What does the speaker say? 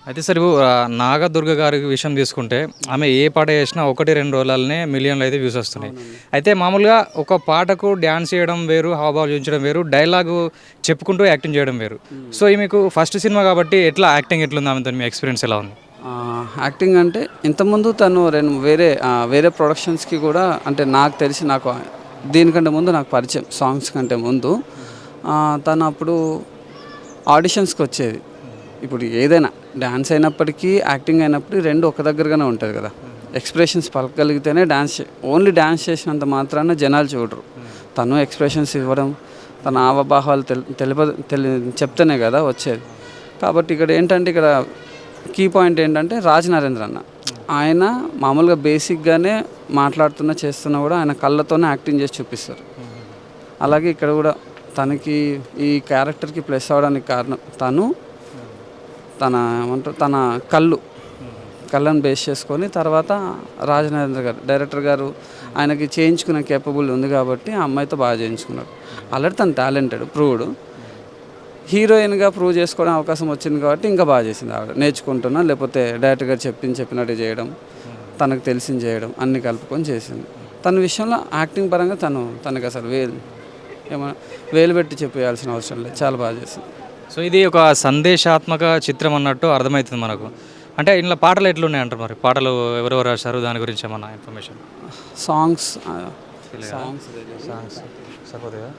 అయితే సార్ ఇప్పుడు నాగదుర్గ గారి విషయం తీసుకుంటే ఆమె ఏ పాట చేసినా 1, 2 రోజులనే మిలియన్‌లు అయితే వ్యూస్ వస్తున్నాయి. అవునండి. అయితే మామూలుగా ఒక పాటకు డాన్స్ చేయడం వేరు, హావభావాలు చూపించడం వేరు, డైలాగు చెప్పుకుంటూ యాక్టింగ్ చేయడం వేరు. హ్మ్. సో, ఈమెకు ఫస్ట్ సినిమా కాబట్టి ఎట్లా యాక్టింగ్ ఎట్లుంది ఆమెతోని మీ ఎక్స్‌పీరియన్స్ ఎలా ఉంది? యాక్టింగ్ అంటే ఇంతకుముందు తను వేరే ప్రొడక్షన్స్‌కి కూడా అంటే నాకు తెలిసి దీనికంటే ముందు నాకు పరిచయం సాంగ్స్ కంటే ముందు. తను అప్పుడు ఆడిషన్స్‌కొచ్చేది. ఇప్పుడు ఏదైనా డాన్స్ అయినప్పటికీ, యాక్టింగ్ అయినప్పుడు 2 ఒక దగ్గరగానే ఉంటది కదా! ఎక్స్‌ప్రెషన్స్ పలకగలిగితేనే ఓన్లీ డాన్స్ చేసినంత మాత్రాన జనాలు చూడరు. తను ఎక్స్‌ప్రెషన్స్ ఇవ్వడం, తన హావభావాలు చెప్తేనే కదా వచ్చేది. కాబట్టి ఇక్కడ కీ పాయింట్ ఏంటంటే రాజ్ నరేంద్ర అన్న. ఆయన మామూలుగా బేసిక్‌గానే మాట్లాడుతున్నా, చేస్తున్నా కూడా ఆయన కళ్ళతోనే యాక్టింగ్ చేసి చూపిస్తారు. అలాగే ఇక్కడ కూడా తనకి ఈ క్యారెక్టర్‌కి ప్లస్ అవ్వడానికి కారణం తన కళ్ళు. కళ్ళని బేస్ చేసుకొని తర్వాత రాజనరేంద్ర గారు డైరెక్టర్ గారు ఆయనకి చేయించుకునే కేపబుల్ ఉంది కాబట్టి ఆ అమ్మాయితో బాగా చేయించుకున్నాడు. ఆల్రెడీ తను టాలెంటెడ్ ప్రూవ్డ్. హీరోయిన్‌గా ప్రూవ్ చేసుకోవడం అవకాశం వచ్చింది కాబట్టి ఇంకా బాగా చేసింది ఆవిడ. నేర్చుకుంటున్నా లేకపోతే డైరెక్టర్ గారు చెప్పినట్టు చేయడం, తనకు తెలిసింది చేయడం అన్నీ కలుపుకొని చేసింది. తన విషయంలో యాక్టింగ్ పరంగా తనకి అసలు ఏమన్నా వేలు పెట్టి చెప్పేయాల్సిన అవసరం లేదు. చాలా బాగా చేసింది. సో, ఇది ఒక సందేశాత్మక చిత్రం అన్నట్టు అర్థమైతుంది మనకు. అంటే ఇందులో పాటలు ఎట్లున్నాయంటారు మరి? పాటలు ఎవరెవరు రాశారు? దాని గురించి ఏమన్నా ఇన్ఫర్మేషన్? సాంగ్స్ తెలీదా? సాంగ్స్ సాంగ్స్ సరిపోతాయా?